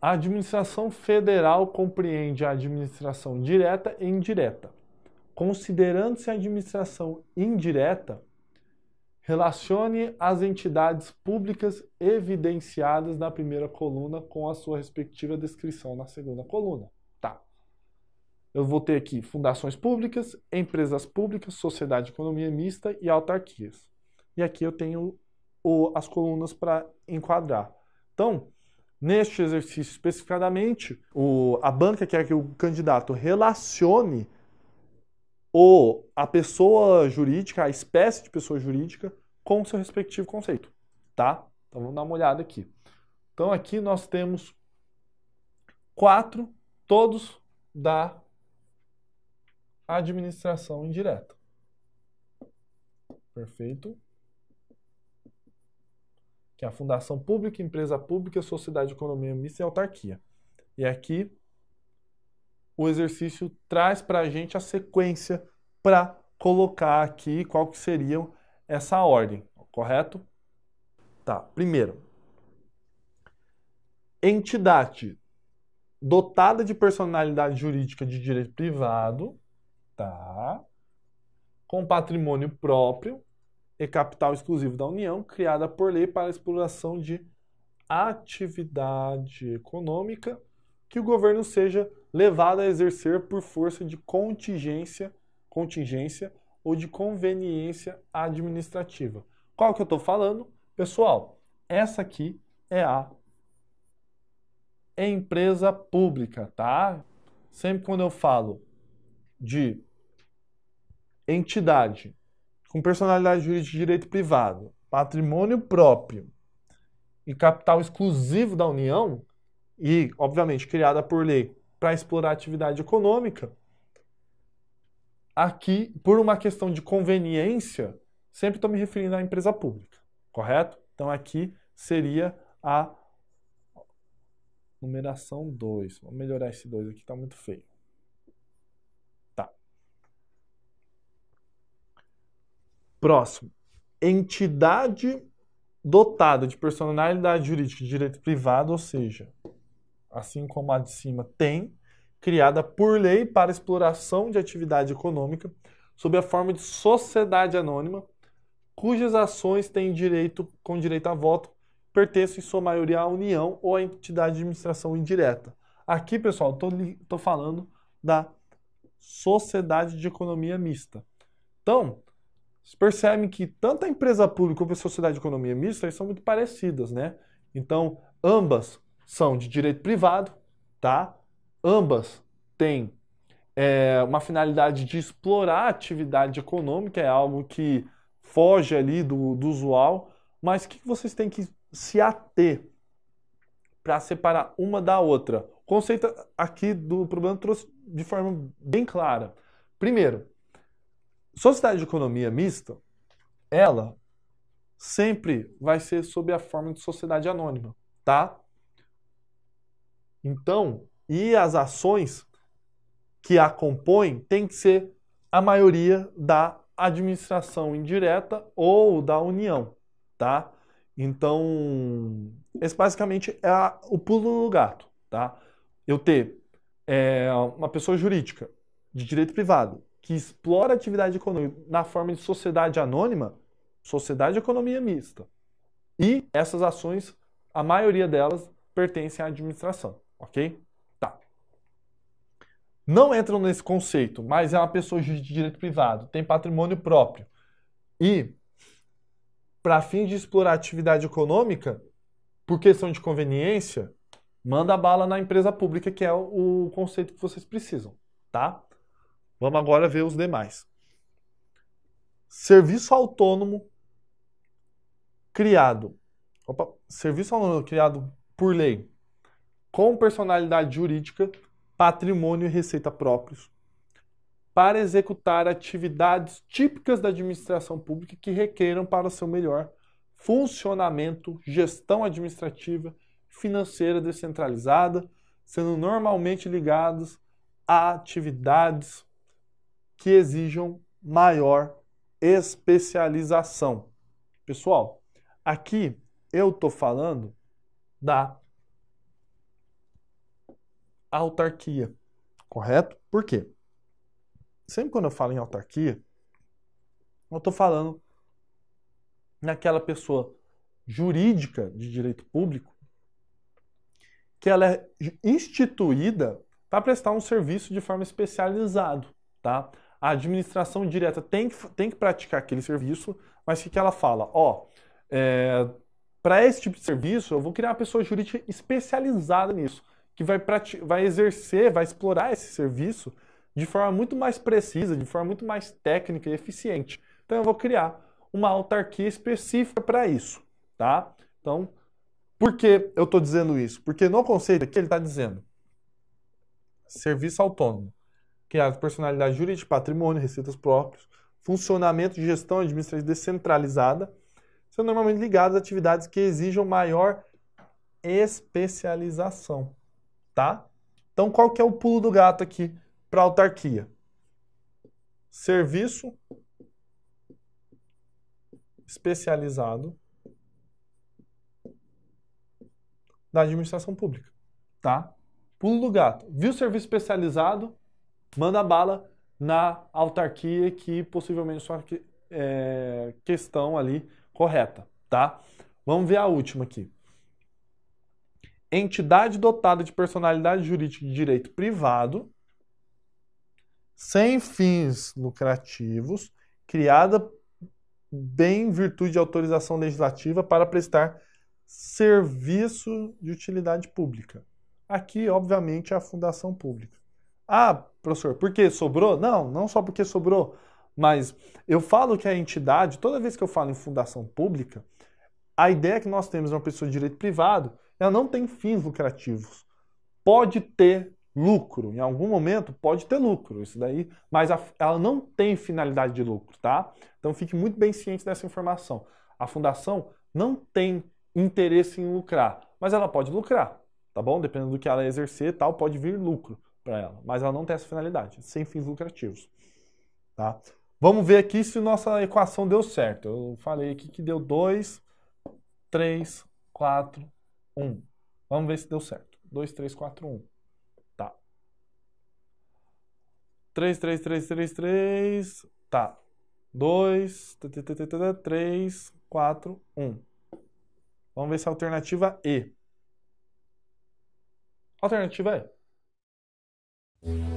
A administração federal compreende a administração direta e indireta. Considerando-se a administração indireta, relacione as entidades públicas evidenciadas na primeira coluna com a sua respectiva descrição na segunda coluna. Tá. Eu vou ter aqui fundações públicas, empresas públicas, sociedade de economia mista e autarquias. E aqui eu tenho as colunas para enquadrar. Então, neste exercício especificadamente, a banca quer que o candidato relacione a pessoa jurídica, a espécie de pessoa jurídica, com o seu respectivo conceito, tá? Então vamos dar uma olhada aqui. Então aqui nós temos 4, todos da administração indireta. Perfeito? Que é a fundação pública, empresa pública, sociedade de economia mista e autarquia. E aqui o exercício traz para a gente a sequência para colocar aqui qual que seria essa ordem, correto? Tá, primeiro. Entidade dotada de personalidade jurídica de direito privado, tá? Com patrimônio próprio e capital exclusivo da União, criada por lei para a exploração de atividade econômica que o governo seja levado a exercer por força de contingência ou de conveniência administrativa. Qual que eu estou falando? Pessoal, essa aqui é a empresa pública, tá? Sempre quando eu falo de entidade com personalidade jurídica de direito privado, patrimônio próprio e capital exclusivo da União, e, obviamente, criada por lei para explorar atividade econômica, aqui, por uma questão de conveniência, sempre estou me referindo à empresa pública, correto? Então, aqui seria a numeração 2. Vamos melhorar esse 2 aqui, está muito feio. Tá. Próximo. Entidade dotada de personalidade jurídica de direito privado, ou seja, assim como a de cima tem, criada por lei para exploração de atividade econômica sob a forma de sociedade anônima, cujas ações têm com direito a voto, pertencem em sua maioria à União ou à entidade de administração indireta. Aqui, pessoal, estou falando da sociedade de economia mista. Então, vocês percebem que tanto a empresa pública como a sociedade de economia mista são muito parecidas, né? Então, ambas são de direito privado, tá? Ambas têm uma finalidade de explorar a atividade econômica, é algo que foge ali do usual, mas o que vocês têm que se ater para separar uma da outra? O conceito aqui do problema trouxe de forma bem clara. Primeiro, sociedade de economia mista, ela sempre vai ser sob a forma de sociedade anônima, tá? Então, e as ações que a compõem tem que ser a maioria da administração indireta ou da União, tá? Então, esse basicamente é o pulo do gato, tá? Eu ter uma pessoa jurídica de direito privado que explora a atividade econômica na forma de sociedade anônima, sociedade de economia mista. E essas ações, a maioria delas, pertencem à administração, ok? Tá. Não entram nesse conceito, mas é uma pessoa de direito privado, tem patrimônio próprio e, para fins de explorar atividade econômica, por questão de conveniência, manda bala na empresa pública, que é o conceito que vocês precisam, tá? Vamos agora ver os demais. Serviço autônomo criado por lei, com personalidade jurídica, patrimônio e receita próprios, para executar atividades típicas da administração pública que requeram para o seu melhor funcionamento, gestão administrativa, financeira descentralizada, sendo normalmente ligados a atividades que exijam maior especialização. Pessoal, aqui eu estou falando da autarquia, correto? Por quê? Sempre quando eu falo em autarquia, eu estou falando naquela pessoa jurídica de direito público que ela é instituída para prestar um serviço de forma especializada, tá? A administração direta tem que praticar aquele serviço, mas o que ela fala? Para esse tipo de serviço, eu vou criar uma pessoa jurídica especializada nisso, que vai exercer, vai explorar esse serviço de forma muito mais precisa, de forma muito mais técnica e eficiente. Então, eu vou criar uma autarquia específica para isso, tá? Então, por que eu estou dizendo isso? Porque no conceito aqui ele está dizendo serviço autônomo, criado por personalidade jurídica, patrimônio, receitas próprias, funcionamento de gestão administrativa descentralizada, são normalmente ligados a atividades que exijam maior especialização, tá? Então, qual que é o pulo do gato aqui para autarquia? Serviço especializado da administração pública, tá? Pulo do gato. Viu o serviço especializado? Manda bala na autarquia que possivelmente sua questão ali correta, tá? Vamos ver a última aqui. Entidade dotada de personalidade jurídica de direito privado, sem fins lucrativos, criada em virtude de autorização legislativa para prestar serviço de utilidade pública. Aqui, obviamente, é a fundação pública. Ah, professor, por que sobrou? Não, não só porque sobrou, mas eu falo que a entidade, toda vez que eu falo em fundação pública, a ideia que nós temos uma pessoa de direito privado, ela não tem fins lucrativos. Pode ter lucro, em algum momento pode ter lucro, isso daí, mas ela não tem finalidade de lucro, tá? Então fique muito bem ciente dessa informação. A fundação não tem interesse em lucrar, mas ela pode lucrar, tá bom? Dependendo do que ela exercer, tal, pode vir lucro para ela, mas ela não tem essa finalidade, sem fins lucrativos, tá? Vamos ver aqui se nossa equação deu certo. Eu falei aqui que deu 2, 3, 4, 1. Vamos ver se deu certo. 2, 3, 4, 1. Tá. 3, 3, 3, 3, 3. Tá. 2, 3, 4, 1. Vamos ver se a alternativa E. Alternativa E.